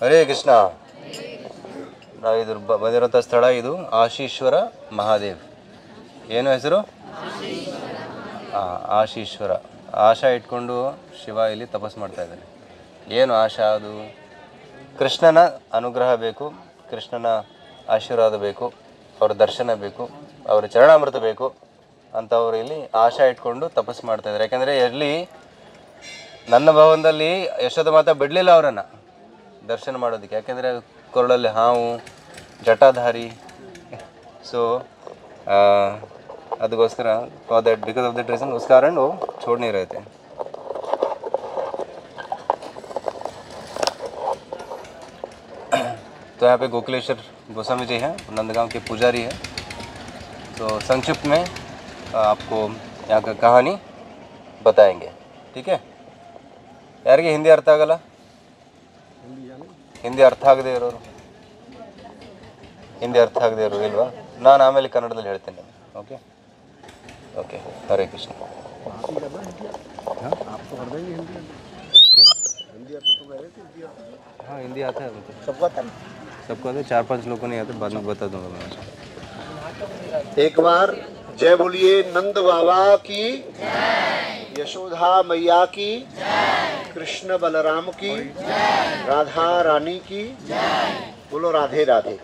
ಹರೇ ಕೃಷ್ಣ. ಇದು ಬಂದಿರೋಂಥ ಸ್ಥಳ ಇದು ಆಶೀಶ್ವರ ಮಹಾದೇವ್. ಏನು ಹೆಸರು? ಆಶೀಶ್ವರ. ಆಶಾ ಇಟ್ಕೊಂಡು ಶಿವ ಇಲ್ಲಿ ತಪಸ್ಸು ಮಾಡ್ತಾ ಇದ್ದಾನೆ. ಏನು ಆಶಾ? ಅದು ಕೃಷ್ಣನ ಅನುಗ್ರಹ ಬೇಕು, ಕೃಷ್ಣನ ಆಶೀರ್ವಾದ ಬೇಕು, ಅವರ ದರ್ಶನ ಬೇಕು, ಅವರ ಚರಣಾಮೃತ ಬೇಕು ಅಂತ ಅವರು ಇಲ್ಲಿ ಆಶಾ ಇಟ್ಕೊಂಡು ತಪಸ್ಸು ಮಾಡ್ತಾ ಇದ್ದಾರೆ. ಯಾಕೆಂದರೆ ಎಲ್ಲಿ ನನ್ನ ಭವನದಲ್ಲಿ ಯಶೋಧ ಮಾತಾ ಬಿಡಲಿಲ್ಲ ಅವರನ್ನು ದರ್ಶನ ಮಾಡೋದಕ್ಕೆ. ಯಾಕೆಂದರೆ ಕೊರಳಲ್ಲಿ ಹಾವು, ಜಟಾಧಾರಿ. ಸೊ ಅದಕ್ಕೋಸ್ಕರ for that because of that reason उस कारण वो छोड़ नहीं रहे थे. तो यहाँ पे गोकुलेश्वर गोस्वामी जी हैं, नंदगांव के पुजारी हैं. तो संक्षिप्त में आपको यहाँ का कहानी बताएंगे. ठीक है? ಯಾರಿಗೆ ಹಿಂದಿ ಅರ್ಥ ಆಗಲ್ಲ? ಹಿಂದಿ ಅರ್ಥ ಆಗದೆ ಇರೋರು, ಹಿಂದಿ ಅರ್ಥ ಆಗದೆ ಇರೋರು ಇಲ್ವಾ? ನಾನು ಆಮೇಲೆ ಕನ್ನಡದಲ್ಲಿ ಹೇಳ್ತೇನೆ. Okay okay. ಹರೇ ಕೃಷ್ಣ. हाँ हिंदी आता है मुझे, सबको आता है. सबको आता है. 4-5 लोगों ने आता है, बाद में बता दूंगा मैं. एक बार जय बोलिए नंद बाबा की, यशोदा मैया की, कृष्ण बलराम की, राधा रानी की. बोलो राधे राधे.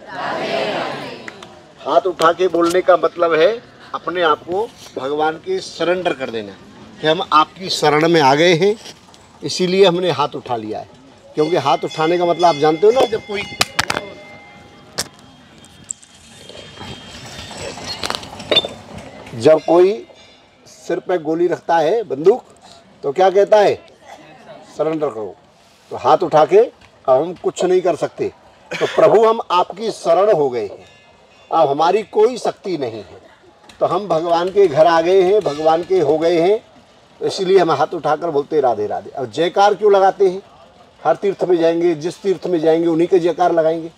हाथ उठा के बोलने का मतलब है अपने आप को भगवान के सरेंडर कर देना कि हम आपकी शरण में आ गए हैं, इसीलिए हमने हाथ उठा लिया है. क्योंकि हाथ उठाने का मतलब आप जानते हो ना, जब कोई सिर पे गोली रखता है बंदूक तो क्या कहता है? सरेंडर करो. तो हाथ उठा के अब हम कुछ नहीं कर सकते. तो प्रभु हम आपकी शरण हो गए हैं, अब हमारी कोई शक्ति नहीं है. तो हम भगवान के घर आ गए हैं, भगवान के हो गए हैं. तो इसीलिए हम हाथ उठाकर बोलते राधे राधे. अब जयकार क्यों लगाते हैं? हर तीर्थ में जाएंगे, जिस तीर्थ में जाएंगे उन्हीं के जयकार लगाएंगे.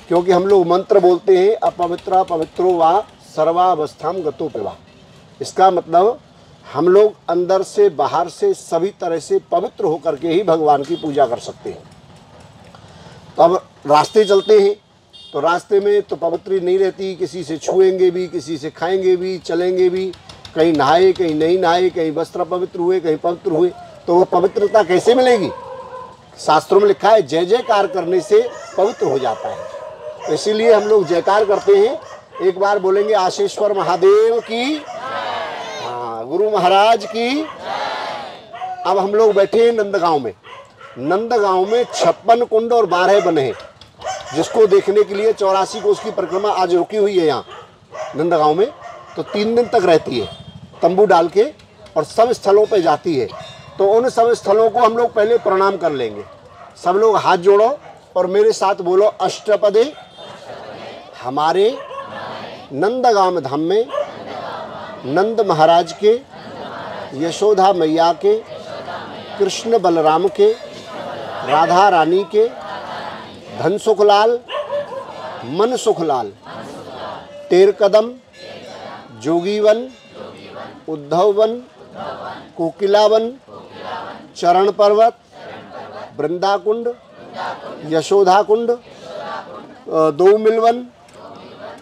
क्योंकि हम लोग मंत्र बोलते हैं अपवित्र पवित्रो वा सर्वावस्थाम गतो पिवा. इसका मतलब हम लोग अंदर से बाहर से सभी तरह से पवित्र होकर के ही भगवान की पूजा कर सकते हैं. तो अब रास्ते चलते हैं तो रास्ते में तो पवित्री नहीं रहती. किसी से छुएंगे भी, किसी से खाएंगे भी, चलेंगे भी. कहीं नहाए, कहीं नहीं नहाए, कहीं वस्त्र पवित्र हुए, कहीं पवित्र हुए. तो वो पवित्रता कैसे मिलेगी? शास्त्रों में लिखा है जय जयकार करने से पवित्र हो जाता है. तो इसीलिए हम लोग जयकार करते हैं. एक बार बोलेंगे आशीश्वर महादेव की, हाँ गुरु महाराज की. अब हम लोग बैठे हैं नंदगांव में. नंदगांव में 56 कुंड और 12 बने हैं, जिसको देखने के लिए 84 को उसकी परिक्रमा आज रुकी हुई है यहाँ नंदगांव में. तो 3 दिन तक रहती है तंबू डाल के और सब स्थलों पे जाती है. तो उन सब स्थलों को हम लोग पहले प्रणाम कर लेंगे. सब लोग हाथ जोड़ो और मेरे साथ बोलो अष्टपदे. हमारे नंदगांव धाम में नंद महाराज के, यशोदा मैया के, कृष्ण बलराम के, राधा रानी के, धन सुखलाल, मन सुखलाल, तेरकदम, जोगीवन, उद्धववन, कोकिलावन, चरण पर्वत, वृंदाकुंड, यशोधा कुंड, दो-मिलवन,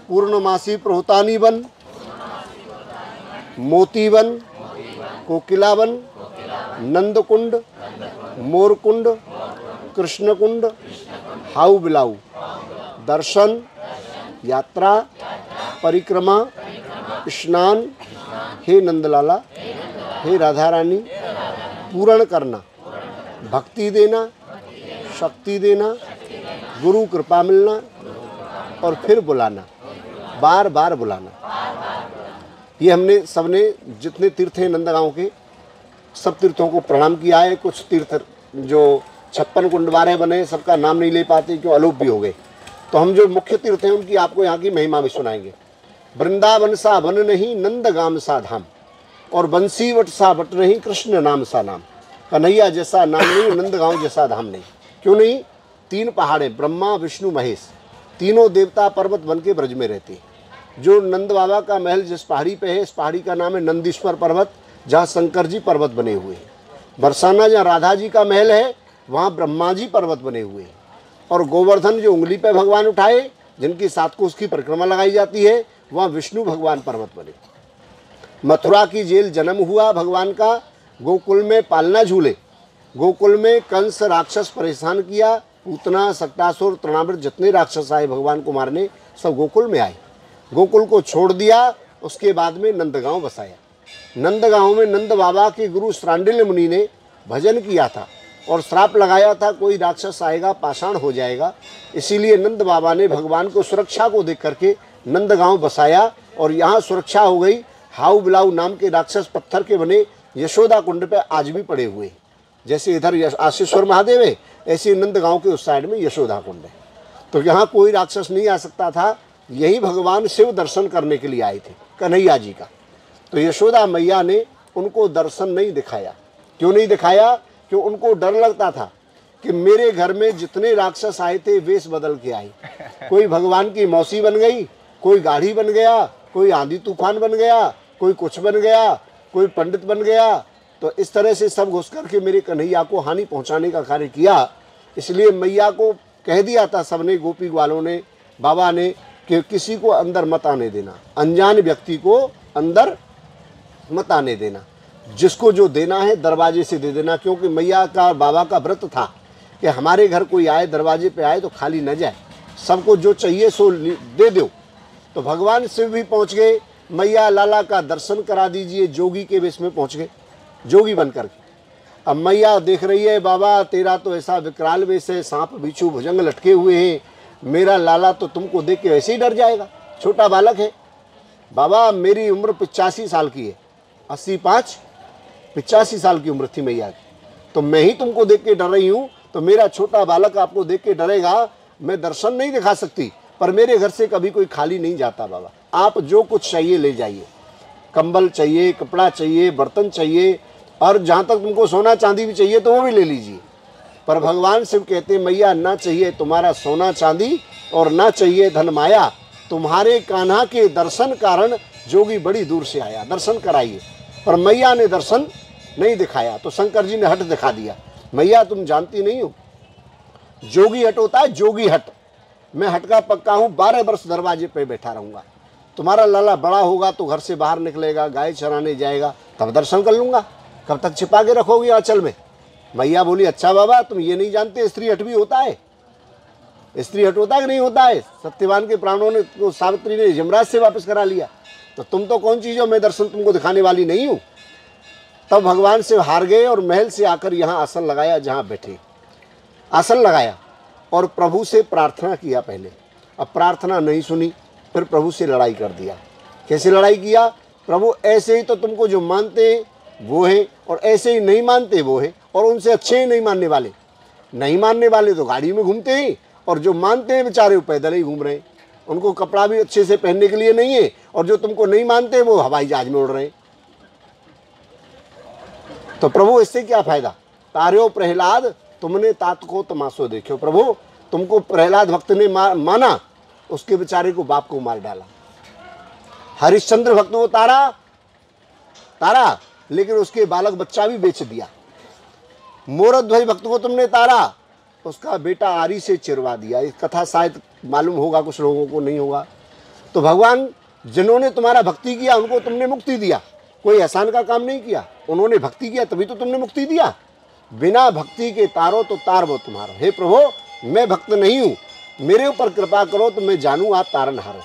पूर्णमासी प्रोहतानी वन, मोतीवन, कोकिलावन, नंदकुंड, मोरकुंड, कृष्णकुंड, हाउ बिलाऊ, दर्शन, यात्रा, परिक्रमा, स्नान, हे नंदलाला, हे राधा रानी, पूर्ण करना, भक्ति देना, शक्ति देना, गुरु कृपा मिलना और फिर बुलाना, बार बार बुलाना. ये हमने सबने जितने तीर्थ हैं नंदगांव के सब तीर्थों को प्रणाम किया है. कुछ तीर्थ जो 56 कुंड 12 बने सबका नाम नहीं ले पाते क्यों अलोप भी हो गए. तो हम जो मुख्य तीर्थ हैं उनकी आपको यहाँ की महिमा भी सुनाएंगे. वृंदावन सा वन नहीं, नंदगाम सा धाम, और बंसी वट सा वट नहीं, कृष्ण नाम सा नाम. कन्हैया जैसा नाम नहीं, नंदगांव जैसा धाम नहीं. क्यों नहीं? 3 पहाड़े, ब्रह्मा विष्णु महेश, तीनों देवता पर्वत बन के ब्रज में रहते हैं. जो नंद बाबा का महल जिस पहाड़ी पे है, इस पहाड़ी का नाम है नंदीश्वर पर्वत, जहाँ शंकर जी पर्वत बने हुए हैं. बरसाना जहाँ राधा जी का महल है वहाँ ब्रह्मा जी पर्वत बने हुए हैं. और गोवर्धन जो उंगली पे भगवान उठाए, जिनकी 7 कोस की परिक्रमा लगाई जाती है, वहाँ विष्णु भगवान पर्वत बने। मथुरा की जेल जन्म हुआ भगवान का, गोकुल में पालना झूले। गोकुल में कंस राक्षस परेशान किया, पूतना, सट्टासुर, तृणावृत जितने राक्षस आए भगवान को मारने, सब गोकुल में आए। गोकुल को छोड़ दिया, उसके बाद में नंदगांव बसाया। नंदगांव में नंद बाबा के गुरु श्रांडिल्य मुनि ने भजन किया था और श्राप लगाया था कोई राक्षस आएगा पाषाण हो जाएगा। इसीलिए नंद बाबा ने भगवान को सुरक्षा को देख करके नंदगांव बसाया और यहाँ सुरक्षा हो गई। हाउ बिलाऊ नाम के राक्षस पत्थर के बने यशोदा कुंड पे आज भी पड़े हुए हैं। जैसे इधर आशीश्वर महादेव है, ऐसे नंदगांव के उस साइड में यशोदा कुंड है। तो यहाँ कोई राक्षस नहीं आ सकता था। यही भगवान शिव दर्शन करने के लिए आए थे, कन्हैया जी का। तो यशोदा मैया ने उनको दर्शन नहीं दिखाया। क्यों नहीं दिखाया? क्यों उनको डर लगता था कि मेरे घर में जितने राक्षस आए थे वेश बदल के आए। कोई भगवान की मौसी बन गई, कोई गाढ़ी बन गया, कोई आंधी तूफान बन गया, कोई कुछ बन गया, कोई पंडित बन गया। तो इस तरह से सब घुस करके मेरे कन्हैया को हानि पहुंचाने का कार्य किया। इसलिए मैया को कह दिया था सबने, गोपी ग्वालों ने, बाबा ने, कि किसी को अंदर मत आने देना, अनजान व्यक्ति को अंदर मत आने देना। जिसको जो देना है दरवाजे से दे देना। क्योंकि मैया का, बाबा का व्रत था कि हमारे घर कोई आए, दरवाजे पे आए तो खाली न जाए, सबको जो चाहिए सो दे दो। तो भगवान शिव भी पहुंच गए। मैया लाला का दर्शन करा दीजिए, जोगी के वेश में पहुंच गए, जोगी बन करके। अब मैया देख रही है, बाबा तेरा तो ऐसा विकराल वेश है, सांप बिच्छू भुजंग लटके हुए हैं, मेरा लाला तो तुमको देख के वैसे ही डर जाएगा, छोटा बालक है। बाबा मेरी उम्र 85 साल की है, 85 साल की उम्र थी मैया की। तो मैं ही तुमको देख के डर रही हूँ, तो मेरा छोटा बालक आपको देख के डरेगा। मैं दर्शन नहीं दिखा सकती, पर मेरे घर से कभी कोई खाली नहीं जाता। बाबा आप जो कुछ चाहिए ले जाइए, कंबल चाहिए, कपड़ा चाहिए, बर्तन चाहिए, और जहाँ तक तुमको सोना चांदी भी चाहिए तो वो भी ले लीजिए। पर भगवान शिव कहते मैया ना चाहिए तुम्हारा सोना चांदी और ना चाहिए धन माया, तुम्हारे कान्हा के दर्शन कारण जोगी बड़ी दूर से आया, दर्शन कराइए। पर मैया ने दर्शन नहीं दिखाया। तो शंकर जी ने हट दिखा दिया। मैया तुम जानती नहीं हो, जोगी हट होता है, जोगी हट। मैं हट का पक्का हूँ, 12 वर्ष दरवाजे पे बैठा रहूंगा। तुम्हारा लाला बड़ा होगा तो घर से बाहर निकलेगा, गाय चराने जाएगा, तब दर्शन कर लूंगा। कब तक छिपा के रखोगी आंचल में? मैया बोली अच्छा बाबा तुम ये नहीं जानते स्त्री हट भी होता है। स्त्री हट होता है कि नहीं होता है? सत्यवान के प्राणों ने तो सावित्री ने यमराज से वापस करा लिया। तो तुम तो कौन चीज हो, मैं दर्शन तुमको दिखाने वाली नहीं हूँ। तब भगवान से हार गए और महल से आकर यहाँ आसन लगाया, जहाँ बैठे आसन लगाया और प्रभु से प्रार्थना किया पहले। अब प्रार्थना नहीं सुनी, फिर प्रभु से लड़ाई कर दिया। कैसे लड़ाई किया? प्रभु ऐसे ही तो तुमको जो मानते हैं वो है, और ऐसे ही नहीं मानते वो है, और उनसे अच्छे ही नहीं मानने वाले। नहीं मानने वाले तो गाड़ी में घूमते हैं, और जो मानते हैं बेचारे वो पैदल ही घूम रहे हैं। उनको कपड़ा भी अच्छे से पहनने के लिए नहीं है, और जो तुमको नहीं मानते वो हवाई जहाज में उड़ रहे हैं। तो प्रभु इससे क्या फायदा? तार्यो प्रहलाद तुमने तात को तमाशो देखो। प्रभु तुमको प्रहलाद भक्त ने माना, उसके बेचारे को बाप को मार डाला। हरिश्चंद्र भक्त को तारा, लेकिन उसके बालक बच्चा भी बेच दिया। मोरध्वज भक्त को तुमने तारा, उसका बेटा आरी से चिरवा दिया। इस कथा शायद मालूम होगा कुछ लोगों को, नहीं होगा। तो भगवान जिन्होंने तुम्हारा भक्ति किया उनको तुमने मुक्ति दिया, कोई एहसान का काम नहीं किया। उन्होंने भक्ति किया तभी तो तुमने मुक्ति दिया। बिना भक्ति के तारो तो तार वो तुम्हारा। हे प्रभु मैं भक्त नहीं हूँ, मेरे ऊपर कृपा करो तो मैं जानूँ आप तारनहार हो।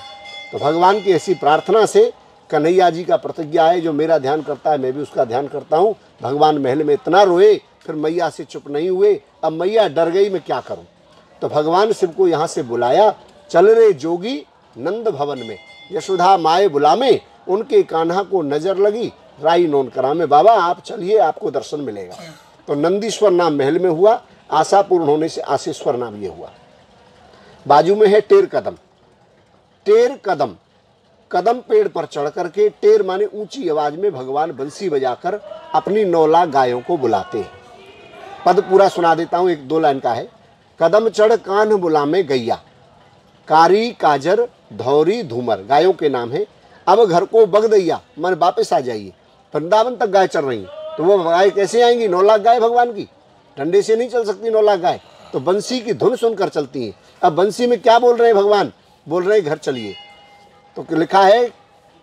तो भगवान की ऐसी प्रार्थना से कन्हैया जी का प्रतिज्ञा है, जो मेरा ध्यान करता है मैं भी उसका ध्यान करता हूँ। भगवान महल में इतना रोए, फिर मैया से चुप नहीं हुए। अब मैया डर गई, मैं क्या करूँ? तो भगवान शिव को यहाँ से बुलाया। चल रे जोगी नंद भवन में, यशोदा माए बुलामे, उनके कान्हा को नजर लगी, राई नोन करामे। बाबा आप चलिए, आपको दर्शन मिलेगा। तो नंदीश्वर नाम महल में हुआ, आशा पूर्ण होने से आशीश्वर नाम ये हुआ। बाजू में है टेर कदम। टेर कदम, कदम पेड़ पर चढ़ करके, टेर माने ऊंची आवाज में भगवान बंसी बजाकर अपनी 9 लाख गायों को बुलाते हैं। पद पूरा सुना देता हूँ, 1-2 लाइन का है। कदम चढ़ कान्ह बुलामे गैया, कारी काजर धौरी धूमर, गायों के नाम है। अब घर को बगदैया, मन वापस आ जाइए। वृंदावन तक गाय चल रही हैं, तो वो गाय कैसे आएंगी? 9 लाख गाय भगवान की, डंडे से नहीं चल सकती 9 लाख गाय। तो बंसी की धुन सुनकर चलती हैं। अब बंसी में क्या बोल रहे हैं भगवान? बोल रहे हैं घर चलिए। तो लिखा है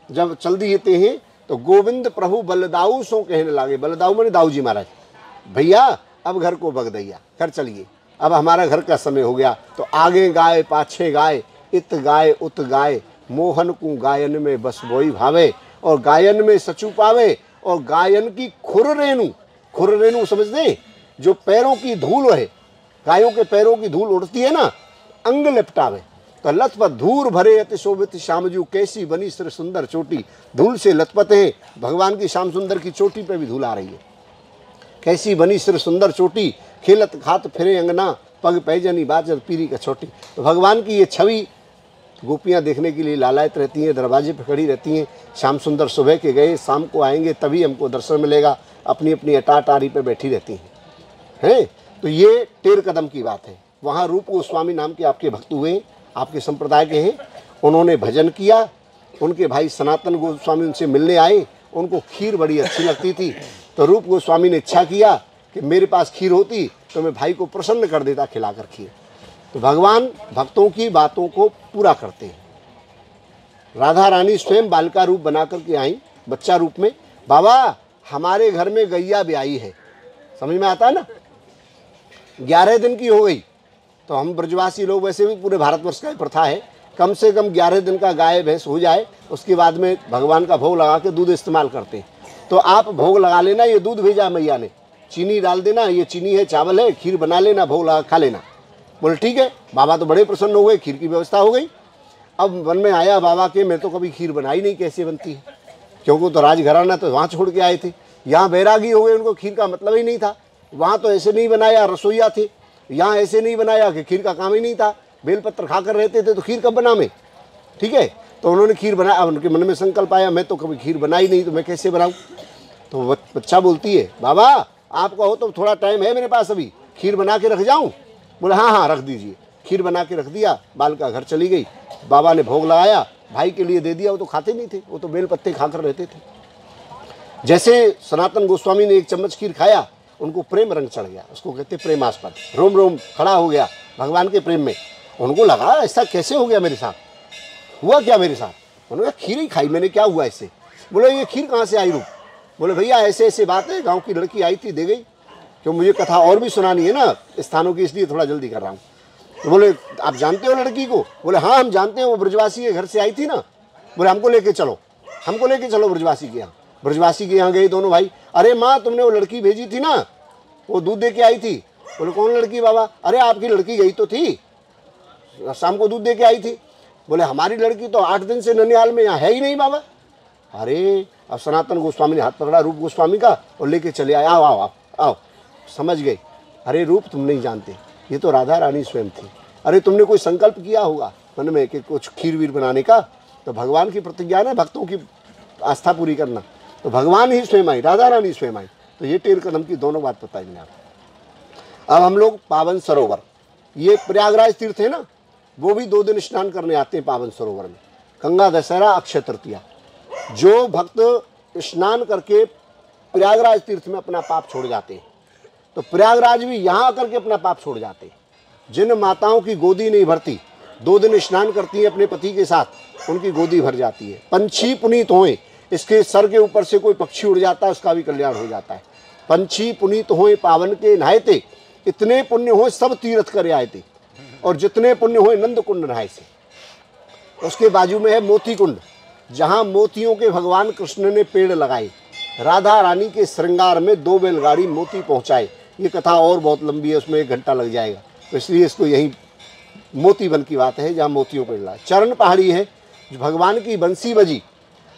जब चल दिए हैं तो गोविंद प्रभु बलदाऊ सो कहने लगे। बलदाऊ माने दाऊ जी महाराज, भैया अब घर को बग दैया, घर चलिए, अब हमारा घर का समय हो गया। तो आगे गाय पाछे गाय, इत गाय उत गाय, मोहन को गायन में बस बोई भावे, और गायन में सचू पावे। और गायन की खुर रेणु समझते, जो पैरों की धूल है, गायों के पैरों की धूल उड़ती है ना, अंग लिपटावे। तो लथपथ धूल भरे अति शोभित श्यामजू, कैसी बनी श्री सुंदर चोटी। धूल से लथपथ है, भगवान की श्याम सुंदर की चोटी पे भी धूल आ रही है। कैसी बनी श्री सुंदर चोटी, खेलत खात फिरे अंगना, पग पैजनी बाजत पीरी का छोटी। तो भगवान की ये छवि गोपियाँ देखने के लिए लालायत रहती हैं, दरवाजे पर खड़ी रहती हैं। श्याम सुंदर सुबह के गए, शाम को आएंगे तभी हमको दर्शन मिलेगा, अपनी अपनी अटाटारी पे बैठी रहती हैं। तो ये 13 कदम की बात है। वहाँ रूप गोस्वामी नाम के आपके भक्त हुए, आपके संप्रदाय के हैं। उन्होंने भजन किया, उनके भाई सनातन गोस्वामी उनसे मिलने आए, उनको खीर बड़ी अच्छी लगती थी। तो रूप गोस्वामी ने इच्छा किया कि मेरे पास खीर होती तो मैं भाई को प्रसन्न कर देता खिलाकर खीर। तो भगवान भक्तों की बातों को पूरा करते हैं। राधा रानी स्वयं बालिका रूप बना करके आई, बच्चा रूप में। बाबा हमारे घर में गैया ब्याई है, समझ में आता है ना, 11 दिन की हो गई। तो हम ब्रजवासी लोग, वैसे भी पूरे भारतवर्ष का प्रथा है, कम से कम 11 दिन का गाय भैंस हो जाए, उसके बाद में भगवान का भोग लगा के दूध इस्तेमाल करते हैं। तो आप भोग लगा लेना, ये दूध भेजा मैया ने, चीनी डाल देना, ये चीनी है, चावल है, खीर बना लेना, भोग लगा खा लेना। बोले ठीक है। बाबा तो बड़े प्रसन्न हो गए, खीर की व्यवस्था हो गई। अब मन में आया बाबा के, मैं तो कभी खीर बनाई नहीं, कैसे बनती है, क्योंकि तो राजघराना तो वहाँ छोड़ के आए थे। यहाँ बैरागी हो गए, उनको खीर का मतलब ही नहीं था। वहाँ तो ऐसे नहीं बनाया, रसोईया थे। यहाँ ऐसे नहीं बनाया कि खीर का काम ही नहीं था, बेलपत्र खाकर रहते थे, तो खीर कब बना मैं, ठीक है। तो उन्होंने खीर बनाया। उनके मन में संकल्प आया, मैं तो कभी खीर बनाई नहीं, तो मैं कैसे बनाऊँ। तो बच्चा बोलती है, बाबा आप कहो तो थोड़ा टाइम है मेरे पास, अभी खीर बना के रख जाऊँ। बोले हाँ हाँ रख दीजिए। खीर बना के रख दिया, बालिका घर चली गई। बाबा ने भोग लगाया, भाई के लिए दे दिया, वो तो खाते नहीं थे, वो तो बेल पत्ते खाकर रहते थे। जैसे सनातन गोस्वामी ने एक चम्मच खीर खाया, उनको प्रेम रंग चढ़ गया, उसको कहते प्रेमास्पद, रोम रोम खड़ा हो गया भगवान के प्रेम में। उनको लगा ऐसा कैसे हो गया मेरे साथ, हुआ क्या मेरे साथ। उन्होंने कहा खीर ही खाई मैंने, क्या हुआ इससे। बोले ये खीर कहाँ से आई रूप। बोले भैया ऐसे ऐसे बात है, गाँव की लड़की आई थी, दे गई। क्यों मुझे कथा और भी सुनानी है ना स्थानों की, इसलिए थोड़ा जल्दी कर रहा हूँ। तो बोले आप जानते हो लड़की को। बोले हाँ हम जानते हैं, वो ब्रजवासी के घर से आई थी ना। बोले हमको लेके चलो, हमको लेके चलो ब्रजवासी के यहाँ। ब्रजवासी के यहाँ गए दोनों भाई। अरे माँ तुमने वो लड़की भेजी थी ना, वो दूध दे के आई थी। बोले कौन लड़की बाबा। अरे आपकी लड़की गई तो थी, शाम को दूध दे के आई थी। बोले हमारी लड़की तो 8 दिन से ननिहाल में यहाँ है ही नहीं बाबा। अरे अब सनातन गोस्वामी ने हाथ पकड़ा रूप गोस्वामी का और लेके चले आए। आओ आओ आओ आओ, समझ गए। अरे रूप तुम नहीं जानते, ये तो राधा रानी स्वयं थी। अरे तुमने कोई संकल्प किया होगा मन में कि कुछ खीर वीर बनाने का, तो भगवान की प्रतिज्ञा है भक्तों की आस्था पूरी करना। तो भगवान ही स्वयं आई, राधा रानी स्वयं आई। तो ये 13 कदम की दोनों बात बताई मैंने आपको। अब हम लोग पावन सरोवर, ये प्रयागराज तीर्थ है ना, वो भी 2 दिन स्नान करने आते हैं पावन सरोवर में। गंगा दशहरा अक्षय तृतीया, जो भक्त स्नान करके प्रयागराज तीर्थ में अपना पाप छोड़ जाते हैं, तो प्रयागराज भी यहाँ आकर के अपना पाप छोड़ जाते हैं। जिन माताओं की गोदी नहीं भरती, 2 दिन स्नान करती हैं अपने पति के साथ, उनकी गोदी भर जाती है। पंछी पुनीत होए, इसके सर के ऊपर से कोई पक्षी उड़ जाता है, उसका भी कल्याण हो जाता है। पंछी पुनीत होए पावन के नहायते, इतने पुण्य हो सब तीर्थ करे आए थे, और जितने पुण्य होए नंद कुंड नहाए से। उसके बाजू में है मोती कुंड, जहाँ मोतियों के भगवान कृष्ण ने पेड़ लगाए, राधा रानी के श्रृंगार में 2 बैलगाड़ी मोती पहुँचाए। ये कथा और बहुत लंबी है, उसमें 1 घंटा लग जाएगा, तो इसलिए इसको यही मोती वन की बात है जहाँ मोतियों पर लगाए। चरण पहाड़ी है, जो भगवान की बंसी बजी,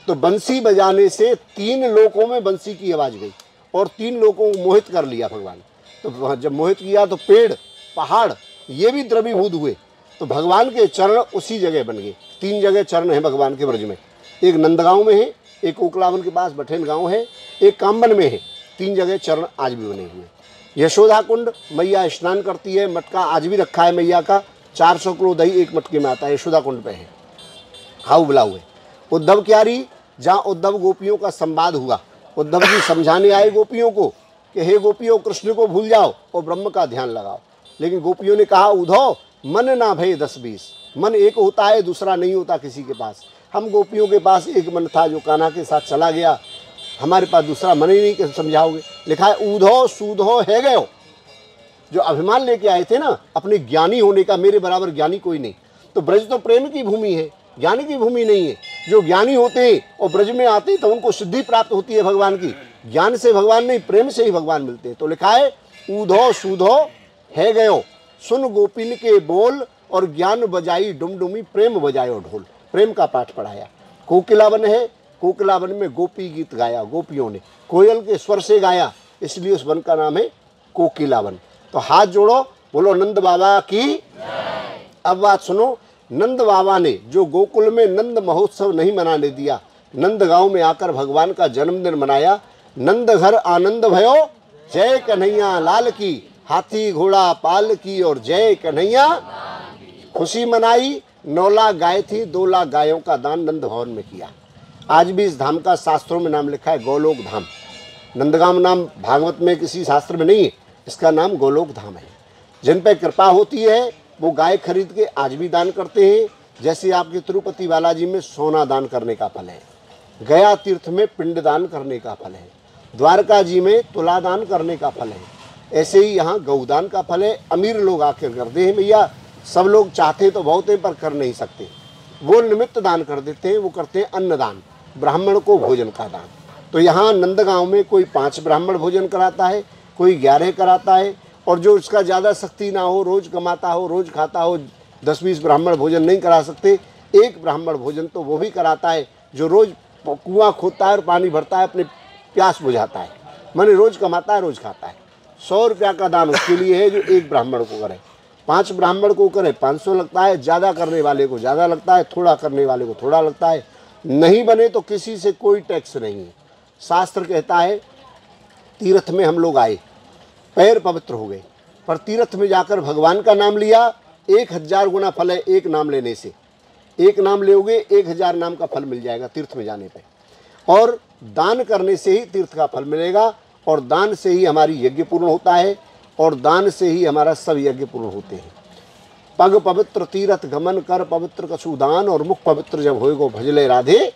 तो बंसी बजाने से 3 लोकों में बंसी की आवाज़ गई और 3 लोगों को मोहित कर लिया भगवान। तो जब मोहित किया तो पेड़ पहाड़ ये भी द्रवीभूत हुए। तो भगवान के चरण उसी जगह बन गए। 3 जगह चरण है भगवान के ब्रज में, एक नंदगांव में है, एक ओकलावन के पास बठेन गांव है, एक काम्बन में है। 3 जगह चरण आज भी बने हुए हैं। यशोदा कुंड, मैया स्नान करती है, मटका आज भी रखा है मैया का, 400 किलो दही एक मटके में आता है, यशोदा कुंड पे है, हाउ बुला हुए। उद्धव क्यारी, जहाँ उद्धव गोपियों का संवाद हुआ, उद्धव जी समझाने आए गोपियों को कि हे गोपियों कृष्ण को भूल जाओ और ब्रह्म का ध्यान लगाओ। लेकिन गोपियों ने कहा उद्धव मन ना भय 10-20, मन एक होता है, दूसरा नहीं होता किसी के पास। हम गोपियों के पास एक मन था जो कान्हा के साथ चला गया, हमारे पास दूसरा मन ही नहीं, कैसे समझाओगे। लिखा है ऊधो सूधो है गयो, जो अभिमान लेके आए थे ना अपने ज्ञानी होने का, मेरे बराबर ज्ञानी कोई नहीं। तो ब्रज तो प्रेम की भूमि है, ज्ञान की भूमि नहीं है। जो ज्ञानी होते हैं और ब्रज में आते हैं तो उनको सिद्धि प्राप्त होती है भगवान की। ज्ञान से भगवान नहीं, प्रेम से ही भगवान मिलते हैं। तो लिखा है ऊधो सूधो है गयो, सुन गोपिन के बोल, और ज्ञान बजाई डुमडुमी, प्रेम बजायो ढोल। प्रेम का पाठ पढ़ाया। कोकिलावन है, कोकिलावन में गोपी गीत गाया, गोपियों ने कोयल के स्वर से गाया, इसलिए उस वन का नाम है कोकिलावन। तो हाथ जोड़ो, बोलो नंद बाबा की। अब बात सुनो, नंद बाबा ने जो गोकुल में नंद महोत्सव नहीं मनाने दिया, नंद गांव में आकर भगवान का जन्मदिन मनाया। नंद घर आनंद भयो, जय कन्हैया लाल की, हाथी घोड़ा पाल की, और जय कन्हैया। खुशी मनाई, 9 लाख गाय थी, 2 लाख गायों का दान नंद भवन में किया। आज भी इस धाम का शास्त्रों में नाम लिखा है गोलोक धाम। नंदगांव नाम भागवत में किसी शास्त्र में नहीं है, इसका नाम गोलोक धाम है। जिन पे कृपा होती है वो गाय खरीद के आज भी दान करते हैं। जैसे आपके तिरुपति बालाजी में सोना दान करने का फल है, गया तीर्थ में पिंड दान करने का फल है, द्वारका जी में तुला दान करने का फल है, ऐसे ही यहाँ गौदान का फल है। अमीर लोग आकर करते हैं भैया, सब लोग चाहते तो बहुत हैं पर कर नहीं सकते, वो निमित्त दान कर देते हैं, वो करते हैं अन्नदान, ब्राह्मण को भोजन का दान। तो यहाँ नंदगांव में कोई 5 ब्राह्मण भोजन कराता है, कोई 11 कराता है, और जो इसका ज़्यादा शक्ति ना हो, रोज़ कमाता हो, रोज़ खाता हो, 10-20 ब्राह्मण भोजन नहीं करा सकते, एक ब्राह्मण भोजन तो वो भी कराता है जो रोज़ कुआं खोदता है और पानी भरता है, अपने प्यास बुझाता है, माने रोज़ कमाता है, रोज़ खाता है। 100 रुपया का दान उसके लिए है जो एक ब्राह्मण को करे। 5 ब्राह्मण को करे 500 लगता है, ज़्यादा करने वाले को ज़्यादा लगता है, थोड़ा करने वाले को थोड़ा लगता है। नहीं बने तो किसी से कोई टैक्स नहीं है। शास्त्र कहता है तीर्थ में हम लोग आए, पैर पवित्र हो गए, पर तीर्थ में जाकर भगवान का नाम लिया, 1000 गुना फल है एक नाम लेने से। एक नाम लोगे 1000 नाम का फल मिल जाएगा तीर्थ में जाने पे। और दान करने से ही तीर्थ का फल मिलेगा, और दान से ही हमारी यज्ञ पूर्ण होता है, और दान से ही हमारा सब यज्ञ पूर्ण होते हैं। पग पवित्र तीर्थ गमन कर पवित्र कछु दान, और मुख पवित्र जब होएगो भजले राधे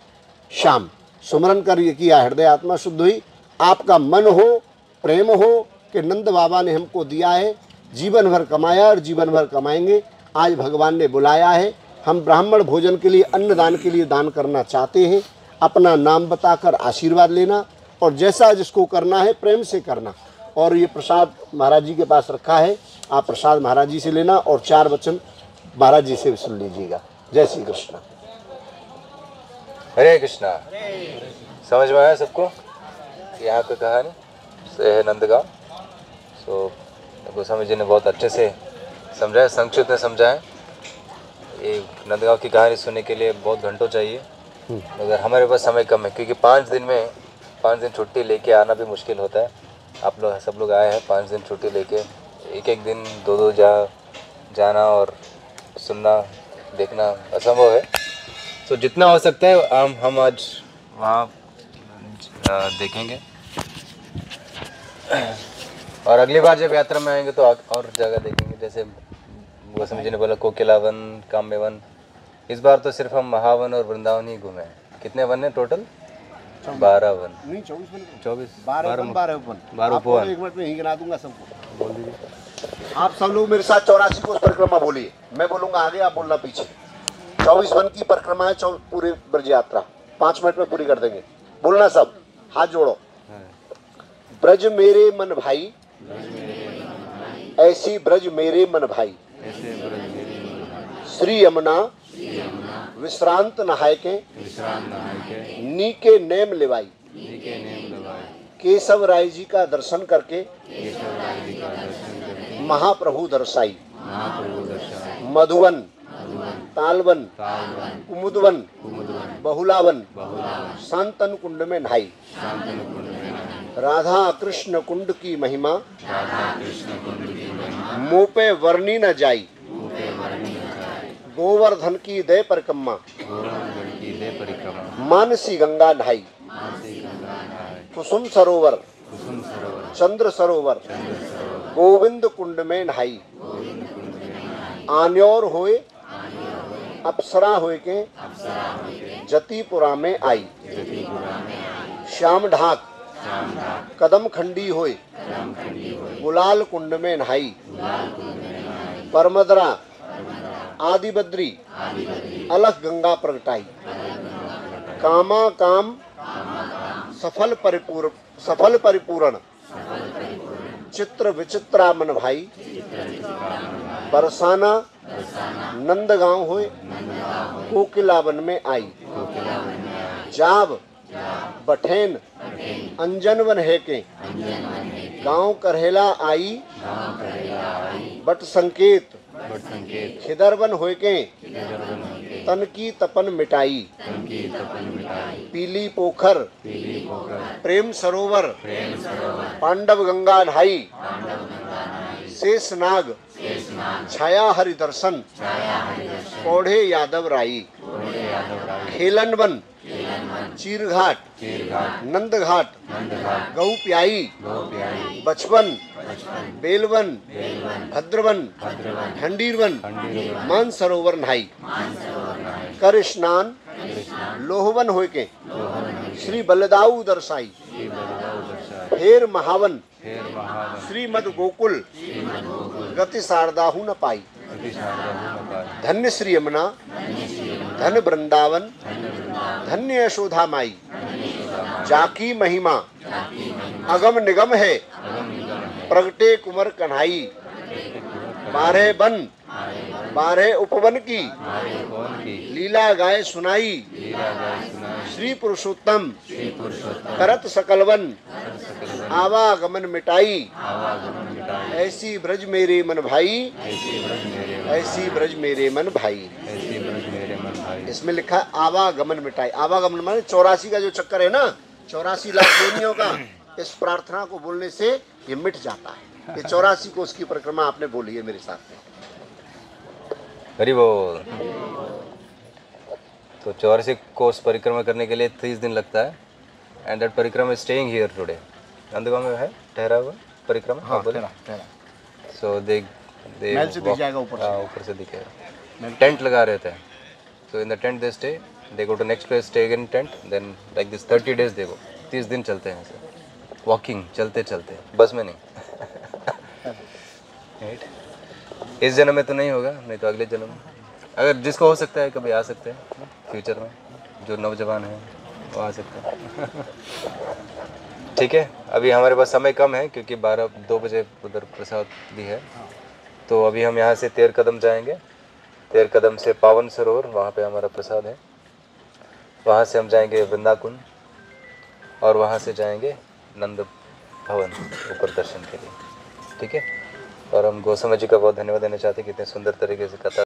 श्याम। सुमरन कर ये किया, हृदय आत्मा शुद्ध हुई। आपका मन हो, प्रेम हो कि नंद बाबा ने हमको दिया है, जीवन भर कमाया और जीवन भर कमाएंगे। आज भगवान ने बुलाया है, हम ब्राह्मण भोजन के लिए, अन्नदान के लिए दान करना चाहते हैं। अपना नाम बताकर आशीर्वाद लेना, और जैसा जिसको करना है प्रेम से करना। और ये प्रसाद महाराज जी के पास रखा है, आप प्रसाद महाराज जी से लेना, और 4 वचन महाराज जी से भी सुन लीजिएगा। जय श्री कृष्ण। हरे कृष्णा। समझ में आया सबको? यहाँ का कहानी से है नंदगांव। सो गोस्वामी जी ने बहुत अच्छे से समझाया, संक्षिप्त में समझाया। ये नंदगांव की कहानी सुनने के लिए बहुत घंटों चाहिए, मगर हमारे पास समय कम है, क्योंकि 5 दिन छुट्टी लेके आना भी मुश्किल होता है। आप लोग सब लोग आए हैं 5 दिन छुट्टी लेके, एक दिन 2 जाना और सुनना देखना असंभव है। तो जितना हो सकता है हम आज वहाँ देखेंगे, और अगली बार जब यात्रा में आएंगे तो और जगह देखेंगे। जैसे गोस्वामी जी ने बोला कोकिलावन, काम्यवन। इस बार तो सिर्फ हम महावन और वृंदावन ही घूमे हैं। कितने वन है टोटल? 12 वन नहीं, 24 वन, 24 12 वन। 12 उपवन। एक मिनट में ही गिना दूंगा सबको। बोल दीजिए आप सब लोग मेरे साथ 84 को परिक्रमा बोलिए, मैं बोलूंगा आगे, आप बोलना पीछे। 24 वन की परिक्रमा है, पूरे ब्रज यात्रा 5 मिनट में पूरी कर देंगे। बोलना सब, हाथ जोड़ो। ब्रज मेरे मन भाई, ऐसी ब्रज मेरे मन भाई, श्री यमुना विश्रांत नहाय के, नीके नेम लेवाई। केशव राय जी का दर्शन करके महाप्रभु दर्शाई। मधुवन, तालवन, कुमुदवन, बहुलावन, शांतन कुंड में नहाई। राधा कृष्ण कुंड की महिमा मुँह पे वर्णी न जाई। गोवर्धन की दे परिक्रमा, मानसी गंगा नहाई। कुसुम सरोवर, चंद्र सरोवर, गोविंद कुंड में नहाई। आन्योर होए अप्सरा होए के जतिपुरा में आई। श्याम ढाक कदम खंडी होए गुलाल कुंड में नहाई। परमदरा आदि बद्री अलख गंगा प्रगटाई। कामा काम सफल परिपूर्ण चित्र विचित्रा मन भाई। बरसाना नंदगांव होए कोकिलावन में आई। जाब बठेन अंजनवन है के गांव करहेला आई। बट संकेत खिदरवन होए के तन की तपन मिटाई। पीली पोखर प्रेम सरोवर पांडव गंगा नहाई। शेषनाग छाया हरि दर्शन पौढ़े यादव राई। खेलन वन चीरघाट नंद घाट गऊ प्याई। बचपन बेलवन भद्रवन खंडीरवन मानसरोवर नहाई। कर स्नान लोहवन होय के श्री बलदाऊ दर्शाई। हेर महावन श्रीमद गोकुल गति शारदाहु न पाई। धन्य श्री यमुना धन वृंदावन धन्य यशोधा माई। जाकी महिमा अगम निगम है प्रगटे कुंवर कन्हाई। 12 वन 12 उपवन की लीला गाय सुनाई। श्री पुरुषोत्तम करत सकलवन आवागमन मिटाई। ऐसी ब्रज मेरे मन भाई ऐसी ब्रज मेरे मन भाई। इसमें लिखा है आवागमन मिटाई। आवागमन माने 84 का जो चक्कर है ना, 84 लाख योनियों का, इस प्रार्थना को बोलने से ये मिट जाता है। ये 84 को उसकी परिक्रमा आपने बोली है मेरे साथ में। हरि बोल। तो 84 कोस परिक्रमा करने के लिए 30 दिन लगता है। एंड दैट परिक्रमा is staying here today. Nandgaon में है ठहरा हुआ परिक्रमा। हाँ बोले। सो दे महल से दिख जाएगा ऊपर से। हाँ ऊपर से दिखेगा। टेंट लगा रहते हैं। So in the tent they stay, they go to next place, stay in tent, then like this 30 days they go. 30 दिन चलते हैं ऐसे वॉकिंग, चलते चलते, बस में नहीं। राइट। इस जन्म में तो नहीं होगा, नहीं तो अगले जन्म में, अगर जिसको हो सकता है कभी आ सकते हैं फ्यूचर में, जो नौजवान है वो आ सकते हैं। ठीक है, अभी हमारे पास समय कम है क्योंकि 2 बजे उधर प्रसाद भी है। तो अभी हम यहाँ से 13 कदम जाएंगे। 13 कदम से पावन सरोवर, वहाँ पे हमारा प्रसाद है। वहाँ से हम जाएंगे वृंदाकुंड और वहाँ से जाएंगे नंद भवन ऊपर दर्शन के लिए। ठीक है। और हम गोस्वामी जी का बहुत धन्यवाद देना चाहते हैं कि इतने सुंदर तरीके से कथा